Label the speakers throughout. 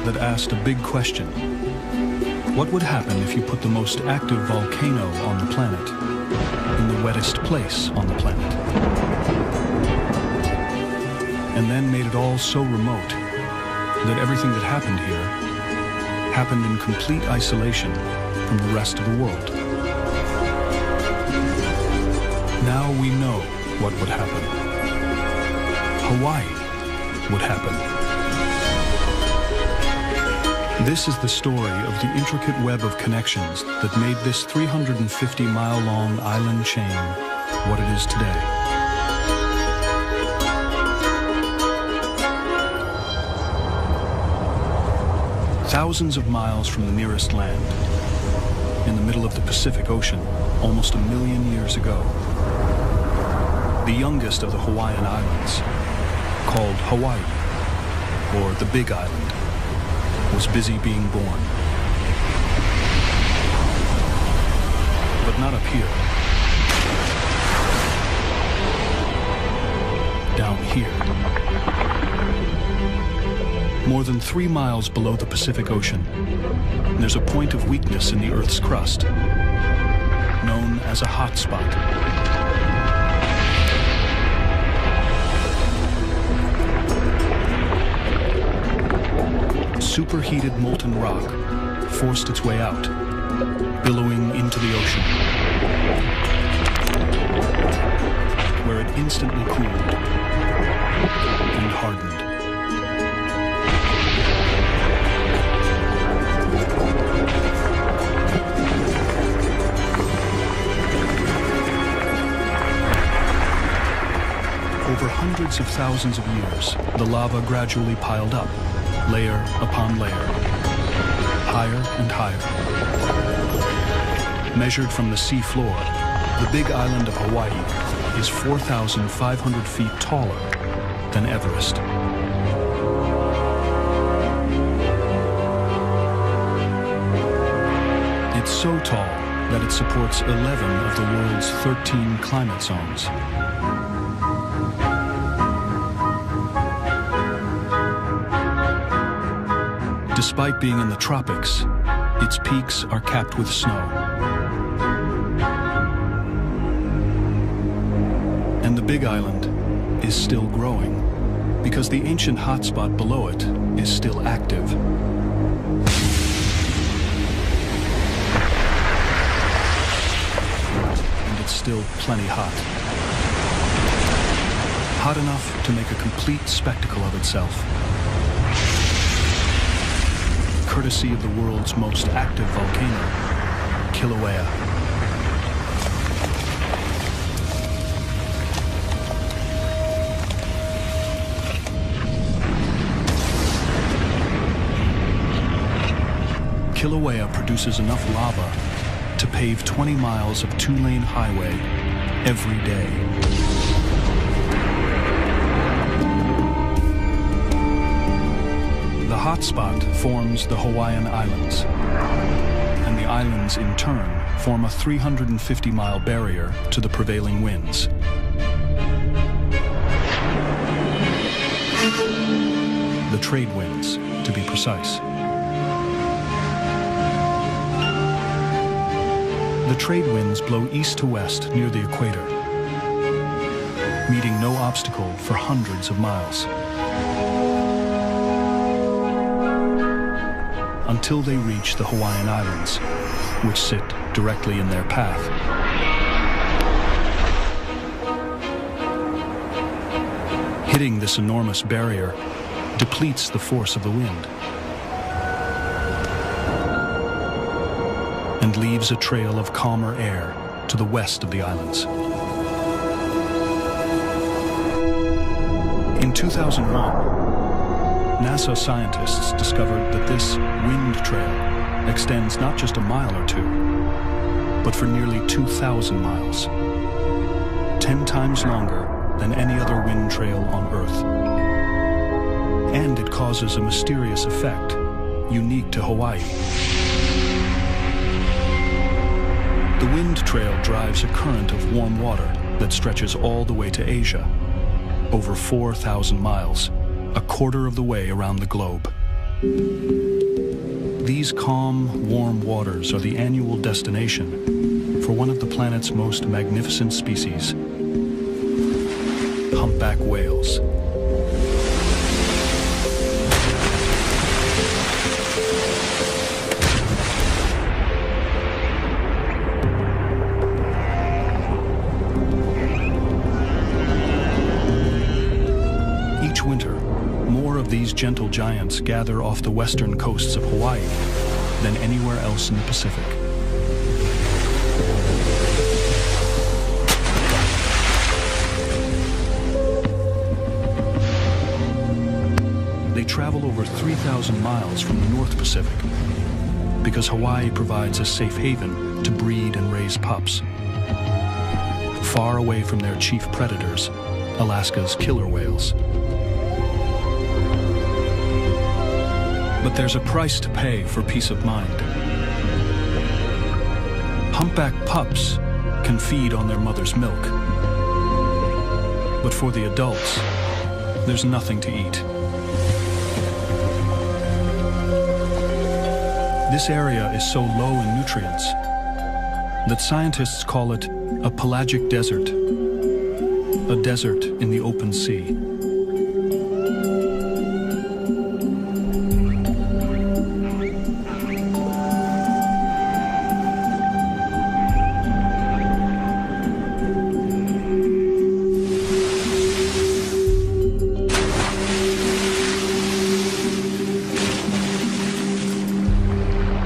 Speaker 1: that asked a big question. What would happen if you put the most active volcano on the planet in the wettest place on the planet? And then made it all so remote that everything that happened here happened in complete isolation from the rest of the world. Now we know what would happen. Hawaii would happen. This is the story of the intricate web of connections that made this 350-mile-long island chain what it is today. Thousands of miles from the nearest land, in the middle of the Pacific Ocean, almost 1 million years ago, the youngest of the Hawaiian Islands, called Hawaii, or the Big Island, was busy being born. But not up here. Down here. More than 3 miles below the Pacific Ocean, there's a point of weakness in the Earth's crust, known as a hot spot. Superheated molten rock forced its way out, billowing into the ocean, where it instantly cooled and hardened. Over hundreds of thousands of years, the lava gradually piled up, layer upon layer, higher and higher. Measured from the sea floor, the Big Island of Hawaii is 4,500 feet taller than Everest. It's so tall that it supports 11 of the world's 13 climate zones. Despite being in the tropics, its peaks are capped with snow. And the Big Island is still growing because the ancient hotspot below it is still active. And it's still plenty hot. Hot enough to make a complete spectacle of itself. Courtesy of the world's most active volcano, Kilauea. Kilauea produces enough lava to pave 20 miles of 2-lane highway every day. The hotspot forms the Hawaiian Islands, and the islands in turn form a 350-mile barrier to the prevailing winds. The trade winds, to be precise. The trade winds blow east to west near the equator, meeting no obstacle for hundreds of miles, until they reach the Hawaiian Islands, which sit directly in their path. Hitting this enormous barrier depletes the force of the wind and leaves a trail of calmer air to the west of the islands. In 2001, NASA scientists discovered that this wind trail extends not just a mile or two, but for nearly 2,000 miles, 10 times longer than any other wind trail on Earth. And it causes a mysterious effect unique to Hawaii. The wind trail drives a current of warm water that stretches all the way to Asia, over 4,000 miles. A quarter of the way around the globe. These calm, warm waters are the annual destination for one of the planet's most magnificent species, humpback whales. Each winter, more of these gentle giants gather off the western coasts of Hawaii than anywhere else in the Pacific. They travel over 3,000 miles from the North Pacific because Hawaii provides a safe haven to breed and raise pups, far away from their chief predators, Alaska's killer whales. But there's a price to pay for peace of mind. Humpback pups can feed on their mother's milk. But for the adults, there's nothing to eat. This area is so low in nutrients that scientists call it a pelagic desert, a desert in the open sea.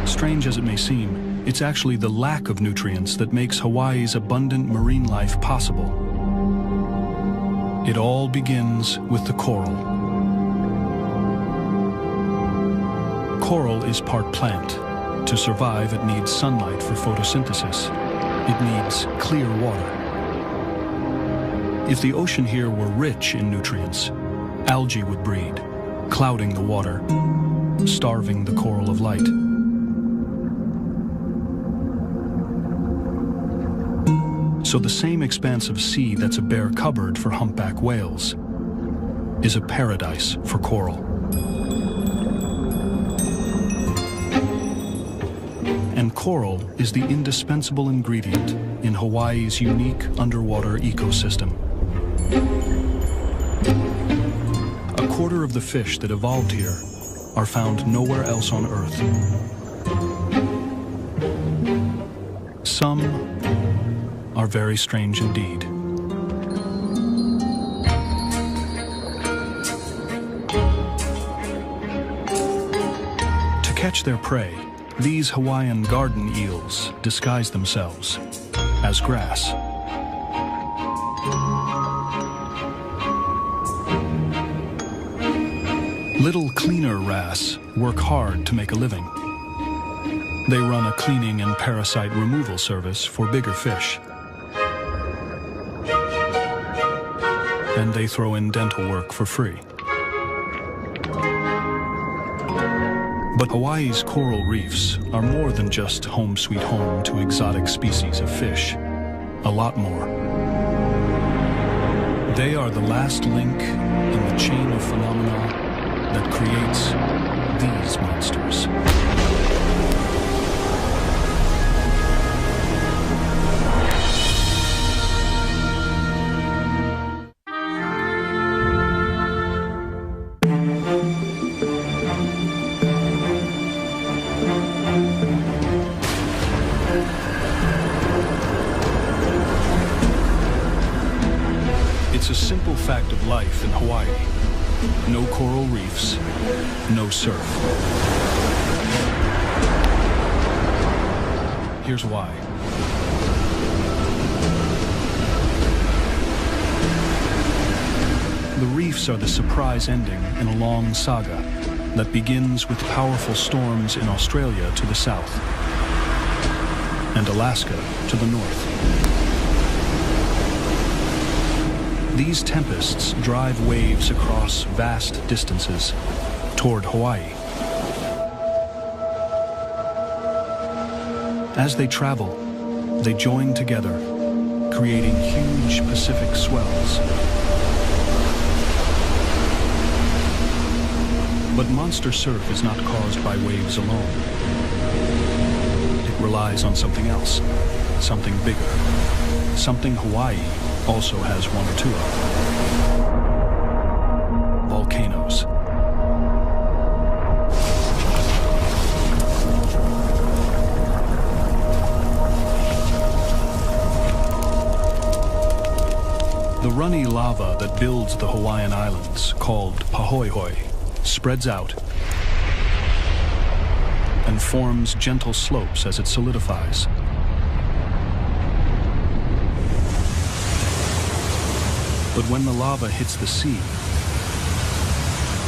Speaker 1: Strange as it may seem, it's actually the lack of nutrients that makes Hawaii's abundant marine life possible. It all begins with the coral. Coral is part plant. To survive, it needs sunlight for photosynthesis. It needs clear water. If the ocean here were rich in nutrients, algae would breed, clouding the water, starving the coral of light. So the same expanse of sea that's a bare cupboard for humpback whales is a paradise for coral. And coral is the indispensable ingredient in Hawaii's unique underwater ecosystem. A quarter of the fish that evolved here are found nowhere else on Earth. Some are very strange indeed. To catch their prey, these Hawaiian garden eels disguise themselves as grass. Little cleaner wrasse work hard to make a living. They run a cleaning and parasite removal service for bigger fish. And they throw in dental work for free. But Hawaii's coral reefs are more than just home sweet home to exotic species of fish. A lot more. They are the last link in the chain of phenomena that creates these monsters. It's a simple fact of life in Hawaii. No coral reefs, no surf. Here's why. The reefs are the surprise ending in a long saga that begins with powerful storms in Australia to the south and Alaska to the north. These tempests drive waves across vast distances toward Hawaii. As they travel, they join together, creating huge Pacific swells. But monster surf is not caused by waves alone. It relies on something else, something bigger, something Hawaii also has one or two of. Volcanoes. The runny lava that builds the Hawaiian Islands, called pahoehoe, spreads out and forms gentle slopes as it solidifies. But when the lava hits the sea,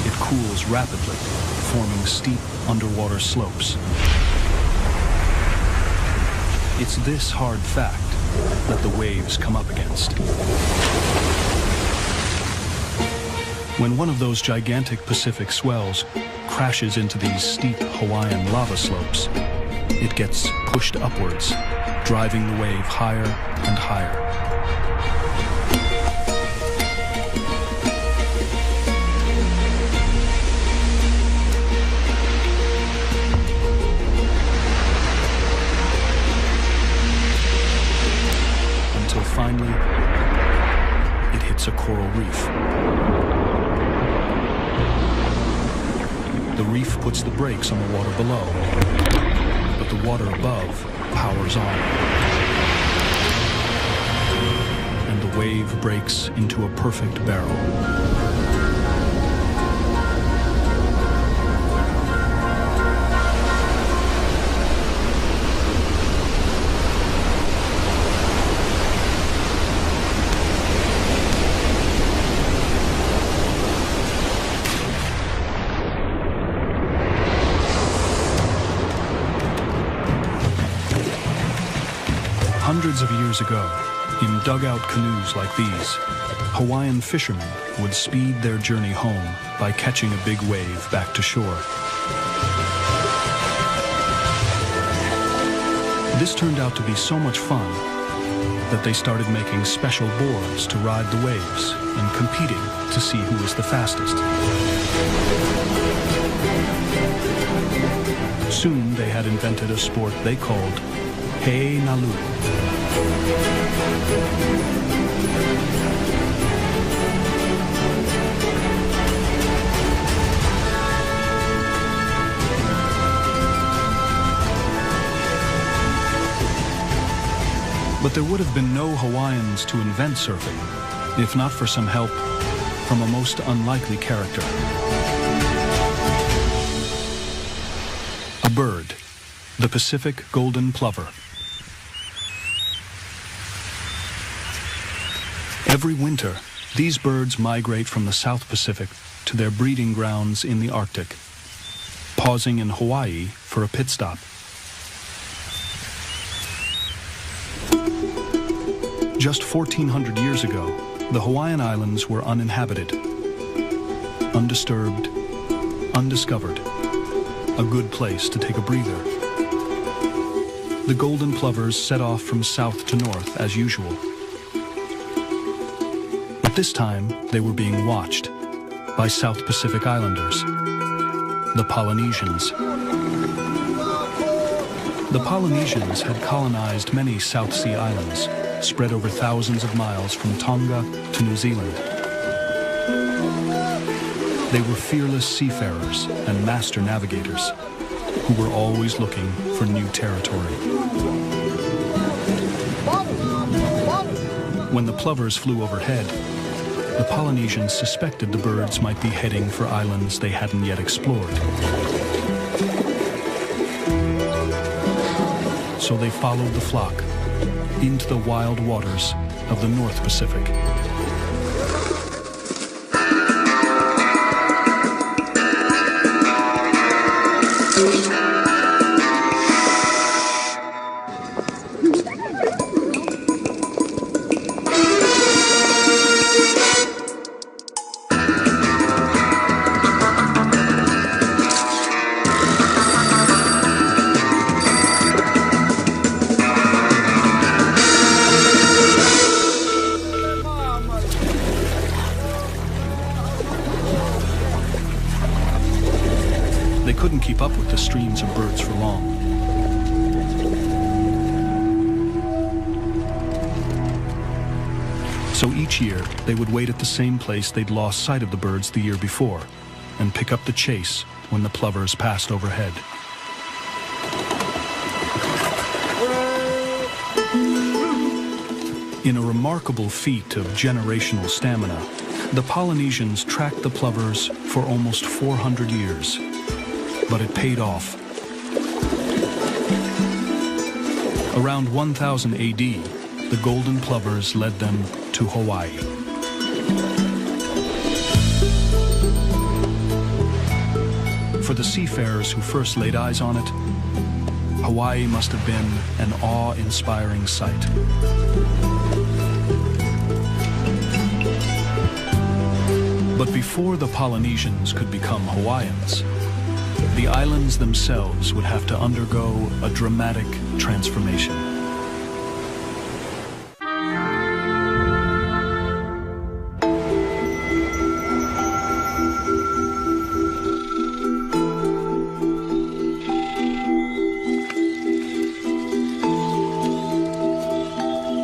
Speaker 1: it cools rapidly, forming steep underwater slopes. It's this hard fact that the waves come up against. When one of those gigantic Pacific swells crashes into these steep Hawaiian lava slopes, it gets pushed upwards, driving the wave higher and higher. Until finally, it hits a coral reef. The reef puts the brakes on the water below, but the water above powers on. And the wave breaks into a perfect barrel. Hundreds of years ago, in dugout canoes like these, Hawaiian fishermen would speed their journey home by catching a big wave back to shore. This turned out to be so much fun that they started making special boards to ride the waves and competing to see who was the fastest. Soon they had invented a sport they called He Nalu. But there would have been no Hawaiians to invent surfing, if not for some help from a most unlikely character. A bird, the Pacific golden plover. Every winter, these birds migrate from the South Pacific to their breeding grounds in the Arctic, pausing in Hawaii for a pit stop. Just 1,400 years ago, the Hawaiian Islands were uninhabited, undisturbed, undiscovered, a good place to take a breather. The golden plovers set off from south to north as usual. At this time, they were being watched by South Pacific Islanders, the Polynesians. The Polynesians had colonized many South Sea islands, spread over thousands of miles from Tonga to New Zealand. They were fearless seafarers and master navigators who were always looking for new territory. When the plovers flew overhead, the Polynesians suspected the birds might be heading for islands they hadn't yet explored. So they followed the flock into the wild waters of the North Pacific. up with the streams of birds for long. So each year, they would wait at the same place they'd lost sight of the birds the year before, and pick up the chase when the plovers passed overhead. In a remarkable feat of generational stamina, the Polynesians tracked the plovers for almost 400 years, but it paid off. Around 1000 AD, the golden plovers led them to Hawaii. For the seafarers who first laid eyes on it, Hawaii must have been an awe-inspiring sight. But before the Polynesians could become Hawaiians, the islands themselves would have to undergo a dramatic transformation.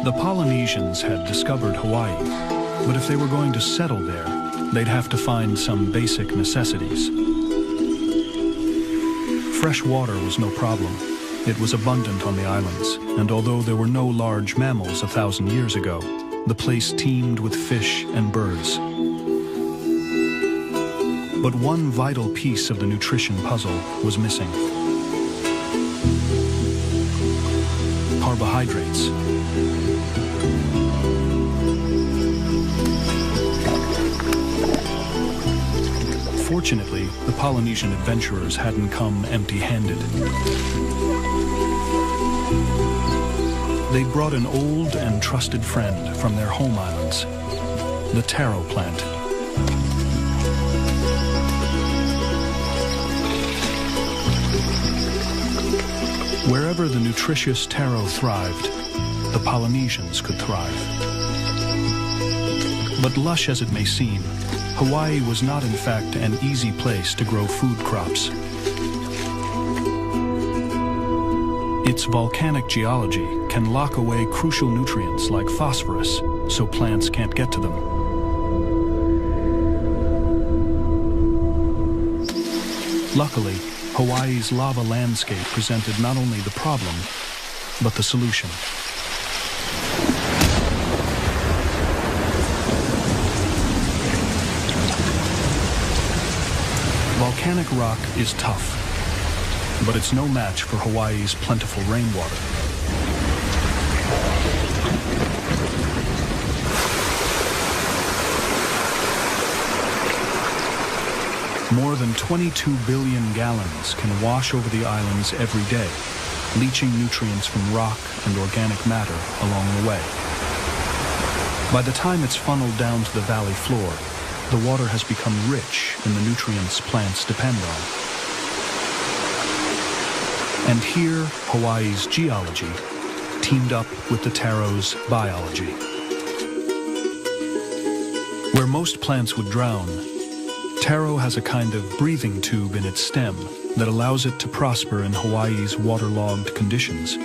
Speaker 1: The Polynesians had discovered Hawaii, but if they were going to settle there, they'd have to find some basic necessities. Fresh water was no problem. It was abundant on the islands, and although there were no large mammals 1,000 years ago, the place teemed with fish and birds. But one vital piece of the nutrition puzzle was missing: carbohydrates. Fortunately, the Polynesian adventurers hadn't come empty-handed. They'd brought an old and trusted friend from their home islands, the taro plant. Wherever the nutritious taro thrived, the Polynesians could thrive. But lush as it may seem, Hawaii was not in fact an easy place to grow food crops. Its volcanic geology can lock away crucial nutrients like phosphorus, so plants can't get to them. Luckily, Hawaii's lava landscape presented not only the problem, but the solution. Volcanic rock is tough, but it's no match for Hawaii's plentiful rainwater. More than 22 billion gallons can wash over the islands every day, leaching nutrients from rock and organic matter along the way. By the time it's funneled down to the valley floor, the water has become rich in the nutrients plants depend on. And here, Hawaii's geology teamed up with the taro's biology. Where most plants would drown, taro has a kind of breathing tube in its stem that allows it to prosper in Hawaii's waterlogged conditions.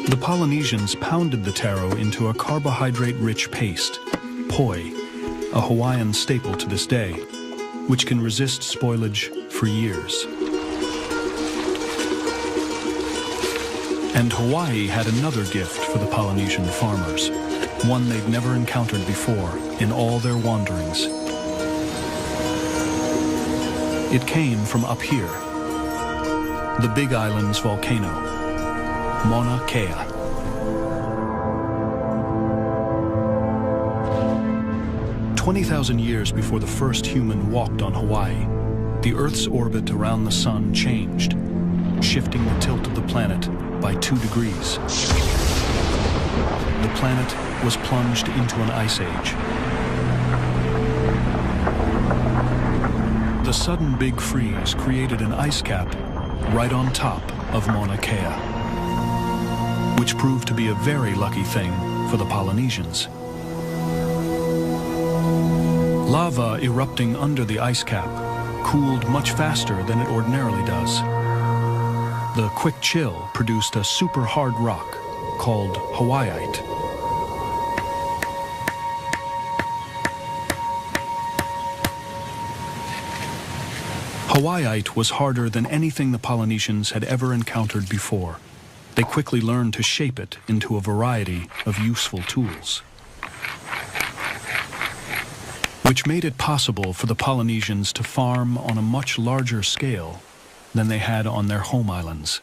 Speaker 1: The Polynesians pounded the taro into a carbohydrate-rich paste, poi, a Hawaiian staple to this day, which can resist spoilage for years. And Hawaii had another gift for the Polynesian farmers, one they'd never encountered before in all their wanderings. It came from up here, the Big Island's volcano, Mauna Kea. "20,000 years before the first human walked on Hawaii, the Earth's orbit around the sun changed, shifting the tilt of the planet by 2 degrees. The planet was plunged into an ice age. The sudden big freeze created an ice cap right on top of Mauna Kea, which proved to be a very lucky thing for the Polynesians. Lava erupting under the ice cap cooled much faster than it ordinarily does. The quick chill produced a super hard rock called Hawaiite. Hawaiite was harder than anything the Polynesians had ever encountered before. They quickly learned to shape it into a variety of useful tools, which made it possible for the Polynesians to farm on a much larger scale than they had on their home islands.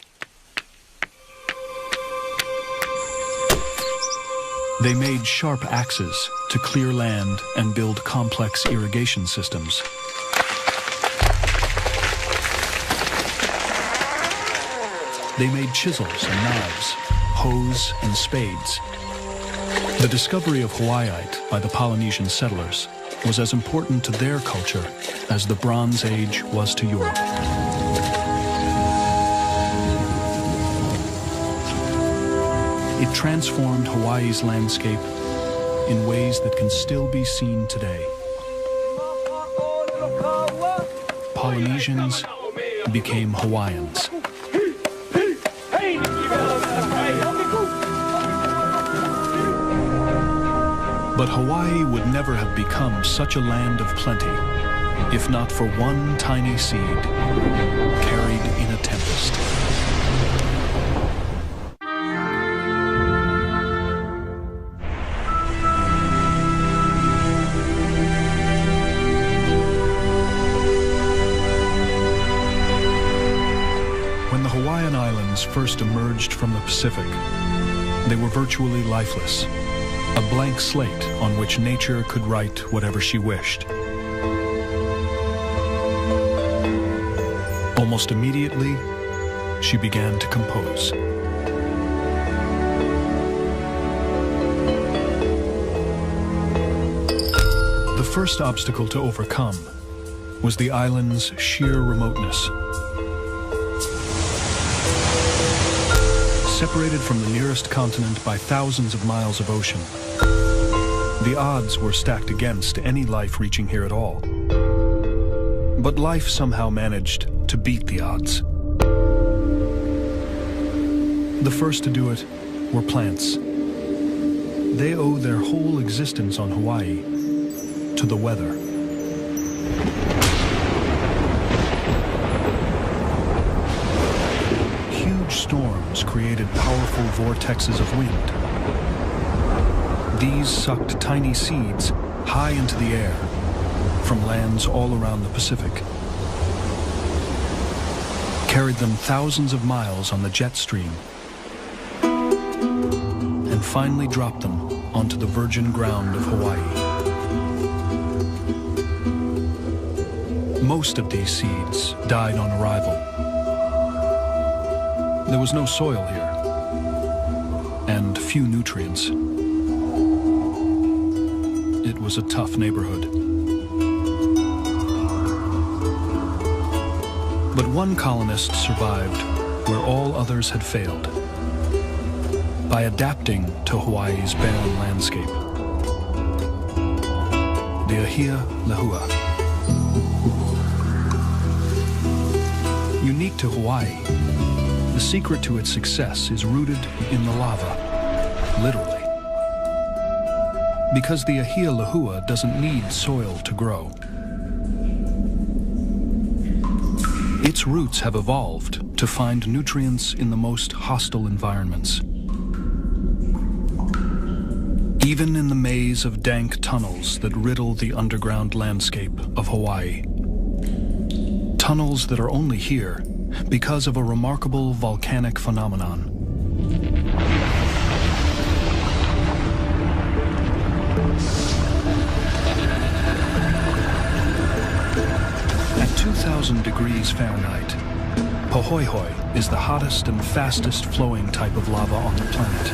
Speaker 1: They made sharp axes to clear land and build complex irrigation systems. They made chisels and knives, hoes and spades. The discovery of Hawaiite by the Polynesian settlers was as important to their culture as the Bronze Age was to Europe. It transformed Hawaii's landscape in ways that can still be seen today. Polynesians became Hawaiians. But Hawaii would never have become such a land of plenty if not for one tiny seed carried in a tempest. When the Hawaiian Islands first emerged from the Pacific, they were virtually lifeless, a blank slate on which nature could write whatever she wished. Almost immediately, she began to compose. The first obstacle to overcome was the island's sheer remoteness. Separated from the nearest continent by thousands of miles of ocean, the odds were stacked against any life reaching here at all. But life somehow managed to beat the odds. The first to do it were plants. They owe their whole existence on Hawaii to the weather. Huge storms created powerful vortexes of wind. These sucked tiny seeds high into the air from lands all around the Pacific, carried them thousands of miles on the jet stream, and finally dropped them onto the virgin ground of Hawaii. Most of these seeds died on arrival. There was no soil here, and few nutrients. It was a tough neighborhood. But one colonist survived where all others had failed, by adapting to Hawaii's barren landscape. The Ahia Lehua. Unique to Hawaii, the secret to its success is rooted in the lava, literally. Because the Ahia Lehua doesn't need soil to grow. Its roots have evolved to find nutrients in the most hostile environments. Even in the maze of dank tunnels that riddle the underground landscape of Hawaii. Tunnels that are only here because of a remarkable volcanic phenomenon. At 2,000 degrees Fahrenheit, Pahoehoe is the hottest and fastest flowing type of lava on the planet.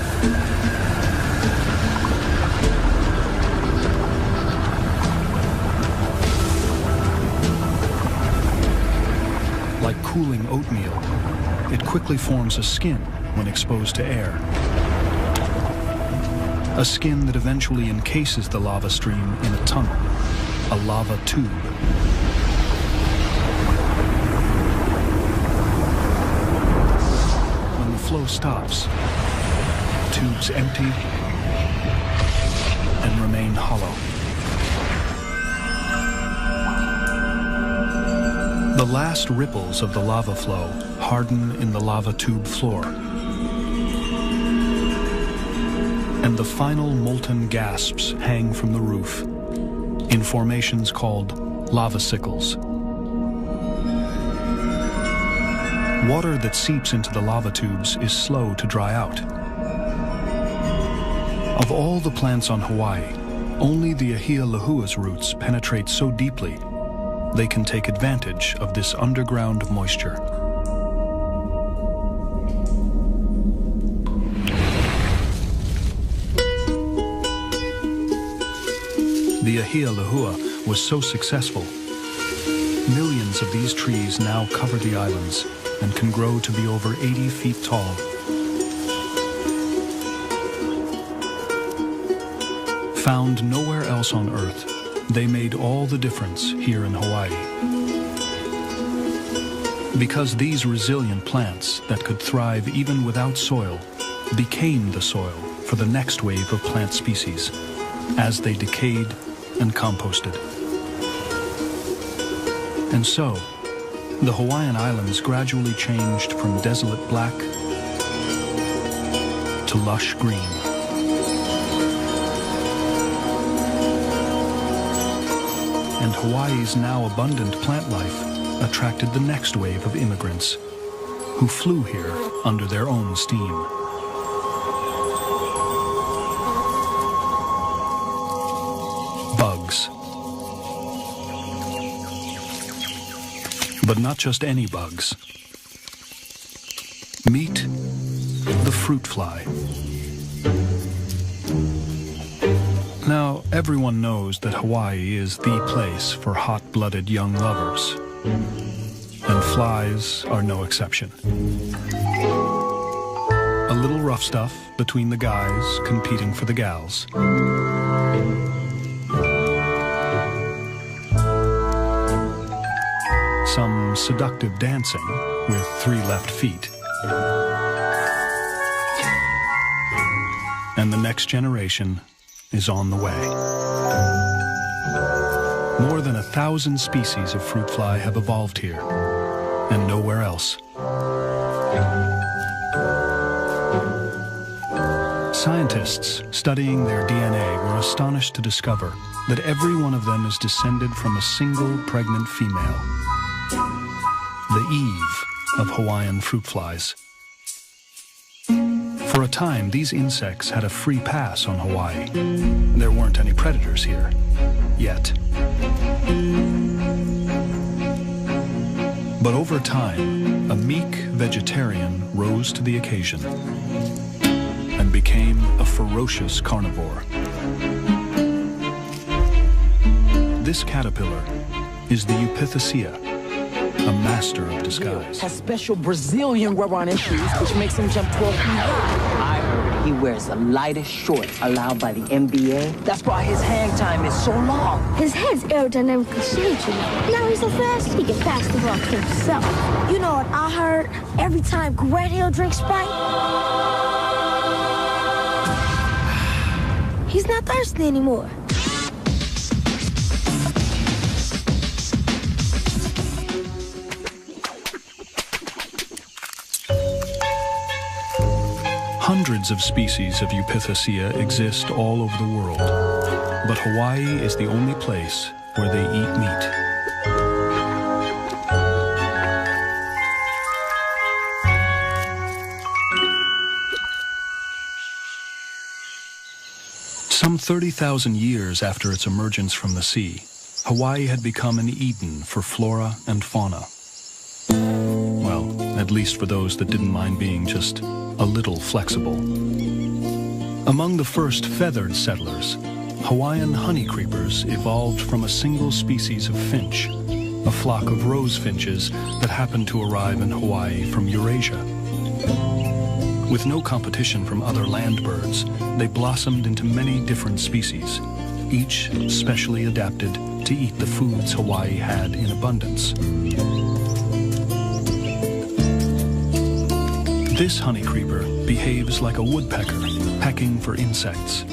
Speaker 1: Like cooling oatmeal, it quickly forms a skin when exposed to air. A skin that eventually encases the lava stream in a tunnel, a lava tube. When the flow stops, the tubes empty and remain hollow. The last ripples of the lava flow harden in the lava tube floor, and the final molten gasps hang from the roof in formations called lava sickles. Water that seeps into the lava tubes is slow to dry out. Of all the plants on Hawaii, only the ahia lahua's roots penetrate so deeply they can take advantage of this underground moisture. The ahia lahua was so successful, millions of these trees now cover the islands and can grow to be over 80 feet tall. Found nowhere else on Earth, they made all the difference here in Hawaii. Because these resilient plants that could thrive even without soil became the soil for the next wave of plant species as they decayed and composted. And so, the Hawaiian Islands gradually changed from desolate black to lush green. And Hawaii's now abundant plant life attracted the next wave of immigrants who flew here under their own steam. Bugs. But not just any bugs. Meet the fruit fly. Now, everyone knows that Hawaii is the place for hot-blooded young lovers, and flies are no exception. A little rough stuff between the guys competing for the gals. Some seductive dancing with 3 left feet. And the next generation is on the way. More than 1,000 species of fruit fly have evolved here, and nowhere else. Scientists studying their DNA were astonished to discover that every one of them is descended from a single pregnant female, the Eve of Hawaiian fruit flies. For a time, these insects had a free pass on Hawaii. There weren't any predators here, yet. But over time, a meek vegetarian rose to the occasion and became a ferocious carnivore. This caterpillar is the Eupithecia, a master of disguise.
Speaker 2: Has special Brazilian rub-on shoes, which makes him jump 12 feet high. I heard he wears the lightest shorts allowed by the NBA. That's why his hang time is so long.
Speaker 3: His head's aerodynamically changing. Now he's so fast, he can pass the ball to himself. You know what I heard? Every time Grant Hill drinks Sprite, he's not thirsty anymore.
Speaker 1: Hundreds of species of Eupithecia exist all over the world, but Hawaii is the only place where they eat meat. Some 30,000 years after its emergence from the sea, Hawaii had become an Eden for flora and fauna. Well, at least for those that didn't mind being just a little flexible. Among the first feathered settlers, Hawaiian honey creepers evolved from a single species of finch, a flock of rose finches that happened to arrive in Hawaii from Eurasia. With no competition from other land birds, they blossomed into many different species, each specially adapted to eat the foods Hawaii had in abundance. This honey creeper behaves like a woodpecker, pecking for insects.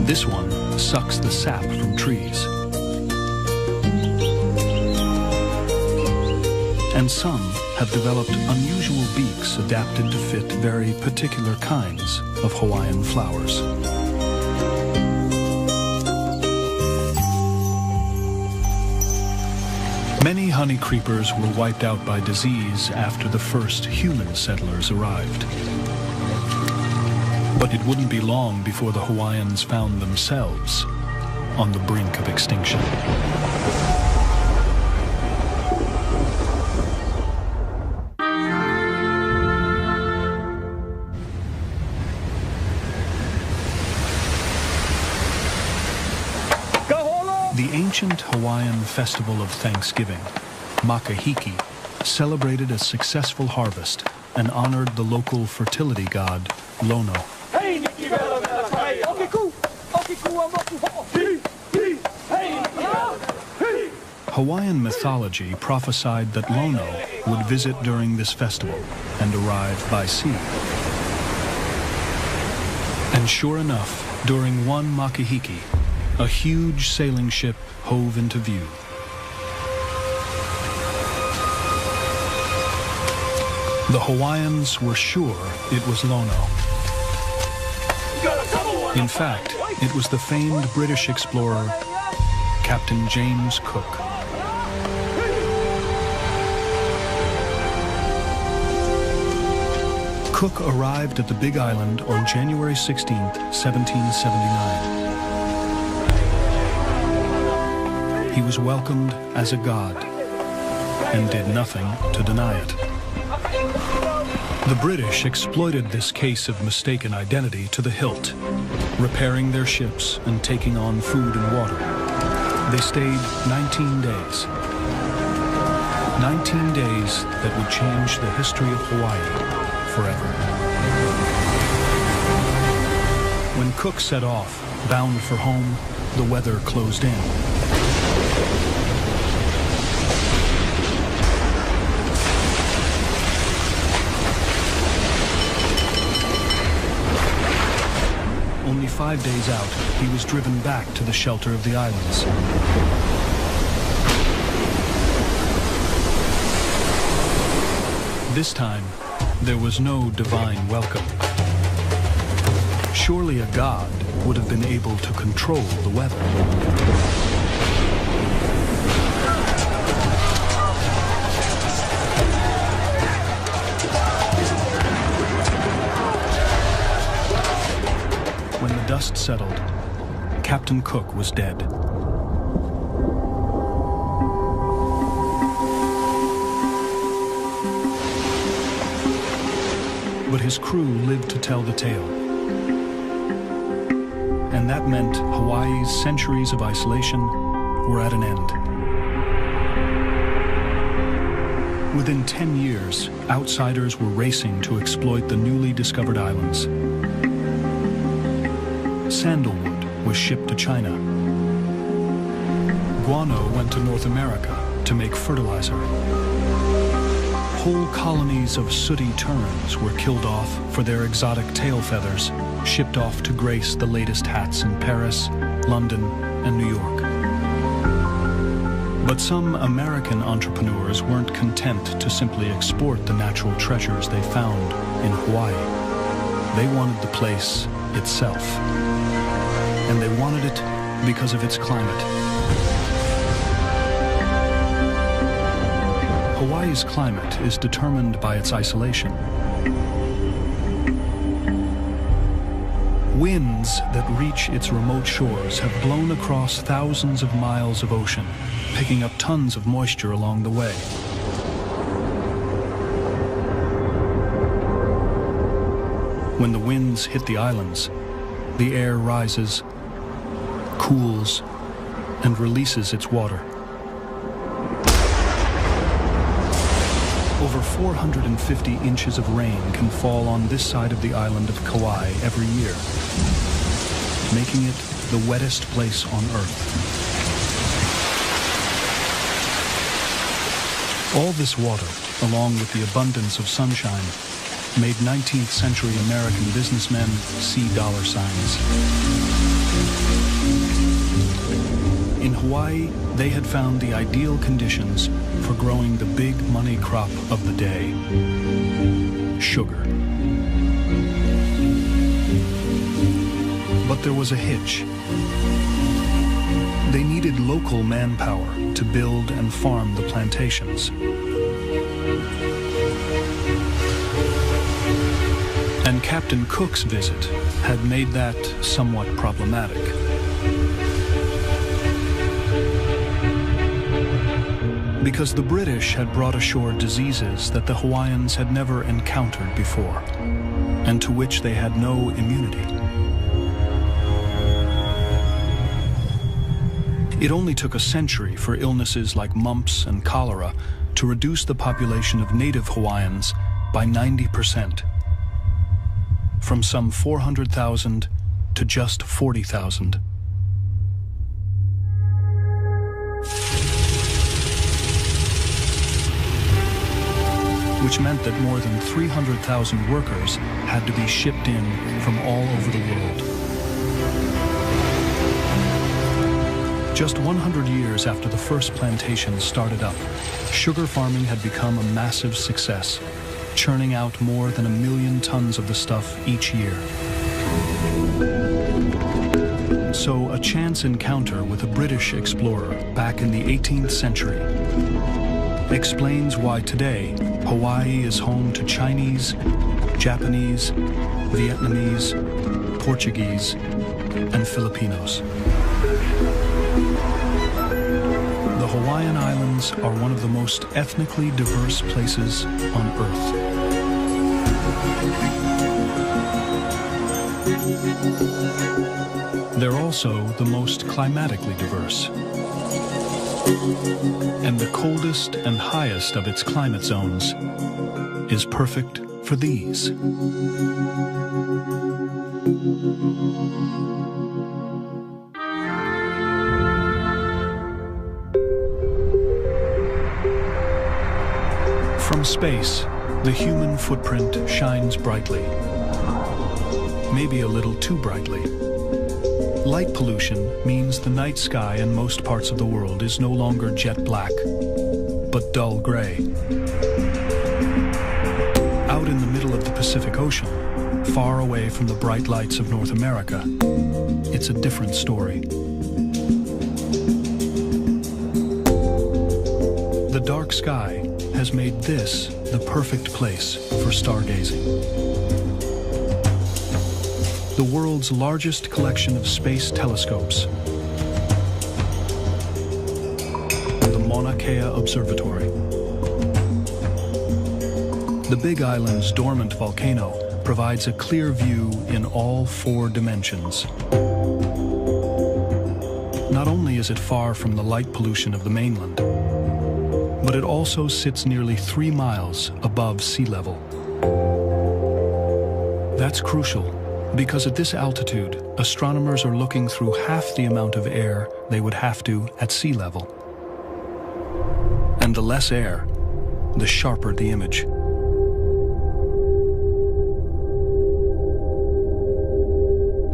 Speaker 1: This one sucks the sap from trees. And some have developed unusual beaks adapted to fit very particular kinds of Hawaiian flowers. Many honey creepers were wiped out by disease after the first human settlers arrived. But it wouldn't be long before the Hawaiians found themselves on the brink of extinction. The ancient Hawaiian festival of Thanksgiving, Makahiki, celebrated a successful harvest and honored the local fertility god, Lono. Hawaiian mythology prophesied that Lono would visit during this festival and arrive by sea. And sure enough, during one Makahiki, a huge sailing ship hove into view. The Hawaiians were sure it was Lono. In fact, it was the famed British explorer, Captain James Cook. Cook arrived at the Big Island on January 16, 1779. He was welcomed as a god and did nothing to deny it. The British exploited this case of mistaken identity to the hilt, repairing their ships and taking on food and water. They stayed 19 days. 19 days that would change the history of Hawaii forever. When Cook set off, bound for home, the weather closed in. Only 5 days out, he was driven back to the shelter of the islands. This time, there was no divine welcome. Surely a god would have been able to control the weather. When the dust settled, Captain Cook was dead. But his crew lived to tell the tale. And that meant Hawaii's centuries of isolation were at an end. Within 10 years, outsiders were racing to exploit the newly discovered islands. Sandalwood was shipped to China. Guano went to North America to make fertilizer. Whole colonies of sooty terns were killed off for their exotic tail feathers, shipped off to grace the latest hats in Paris, London, and New York. But some American entrepreneurs weren't content to simply export the natural treasures they found in Hawaii. They wanted the place itself. And they wanted it because of its climate. Hawaii's climate is determined by its isolation. Winds that reach its remote shores have blown across thousands of miles of ocean, picking up tons of moisture along the way. When the winds hit the islands, the air rises, cools, and releases its water. Over 450 inches of rain can fall on this side of the island of Kauai every year, making it the wettest place on Earth. All this water, along with the abundance of sunshine, made 19th century American businessmen see dollar signs. In Hawaii, they had found the ideal conditions for growing the big money crop of the day: sugar. But there was a hitch. They needed local manpower to build and farm the plantations. And Captain Cook's visit had made that somewhat problematic. Because the British had brought ashore diseases that the Hawaiians had never encountered before, and to which they had no immunity. It only took a century for illnesses like mumps and cholera to reduce the population of native Hawaiians by 90%, from some 400,000 to just 40,000. Which meant that more than 300,000 workers had to be shipped in from all over the world. Just 100 years after the first plantations started up, sugar farming had become a massive success, churning out more than 1 million tons of the stuff each year. So a chance encounter with a British explorer back in the 18th century explains why today Hawaii is home to Chinese, Japanese, Vietnamese, Portuguese, and Filipinos. The Hawaiian Islands are one of the most ethnically diverse places on Earth. They're also the most climatically diverse. And the coldest and highest of its climate zones is perfect for these. From space, the human footprint shines brightly, maybe a little too brightly. Light pollution means the night sky in most parts of the world is no longer jet black, but dull gray. Out in the middle of the Pacific Ocean, far away from the bright lights of North America, it's a different story. The dark sky has made this the perfect place for stargazing. The world's largest collection of space telescopes, the Mauna Kea Observatory. The Big Island's dormant volcano provides a clear view in all 4 dimensions. Not only is it far from the light pollution of the mainland, but it also sits nearly 3 miles above sea level. That's crucial, because at this altitude, astronomers are looking through half the amount of air they would have to at sea level. And the less air, the sharper the image.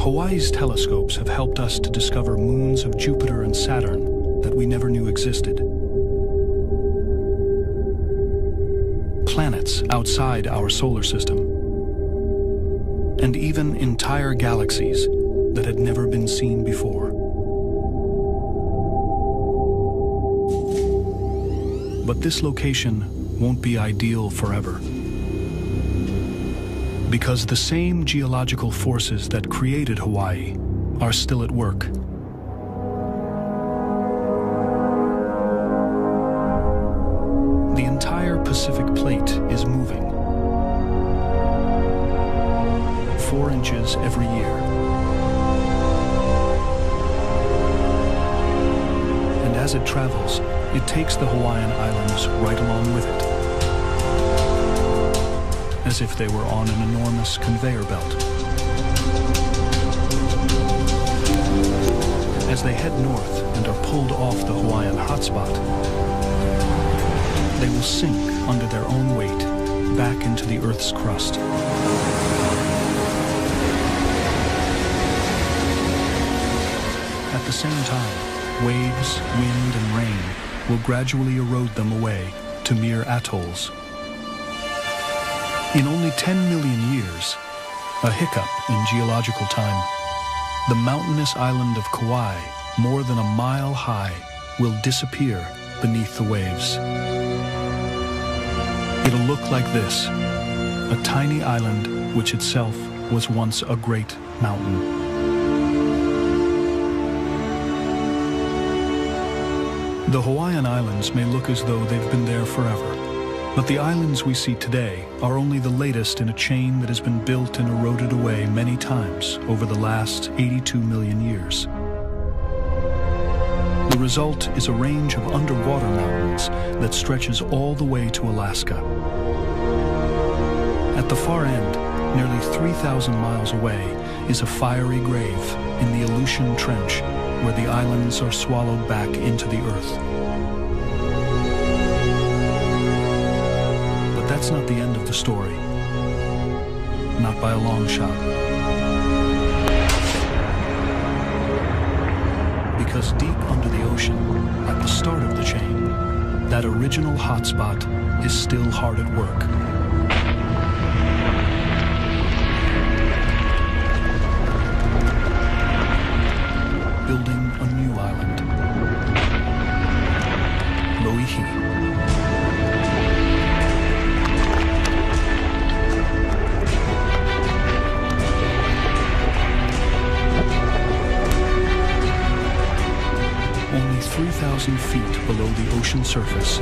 Speaker 1: Hawaii's telescopes have helped us to discover moons of Jupiter and Saturn that we never knew existed. Planets outside our solar system. And even entire galaxies that had never been seen before. But this location won't be ideal forever. Because the same geological forces that created Hawaii are still at work. The entire Pacific Plate is moving. 4 inches every year. And as it travels, it takes the Hawaiian Islands right along with it. as if they were on an enormous conveyor belt. As they head north and are pulled off the Hawaiian hotspot, they will sink under their own weight back into the Earth's crust. At the same time, waves, wind, and rain will gradually erode them away to mere atolls. In only 10 million years, a hiccup in geological time, the mountainous island of Kauai, more than a mile high, will disappear beneath the waves. It'll look like this, a tiny island which itself was once a great mountain. The Hawaiian Islands may look as though they've been there forever, but the islands we see today are only the latest in a chain that has been built and eroded away many times over the last 82 million years. The result is a range of underwater mountains that stretches all the way to Alaska. At the far end, nearly 3,000 miles away, is a fiery grave in the Aleutian Trench, where the islands are swallowed back into the earth. But that's not the end of the story. Not by a long shot. Because deep under the ocean, at the start of the chain, that original hotspot is still hard at work. Building a new island. Loihi. Only 3,000 feet below the ocean surface,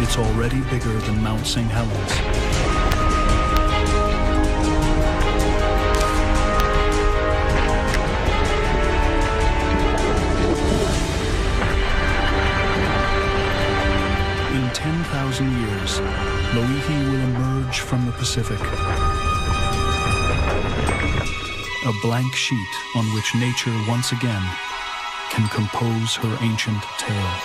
Speaker 1: it's already bigger than Mount St. Helens. In 10,000 years, Loihi will emerge from the Pacific. A blank sheet on which nature once again can compose her ancient tale.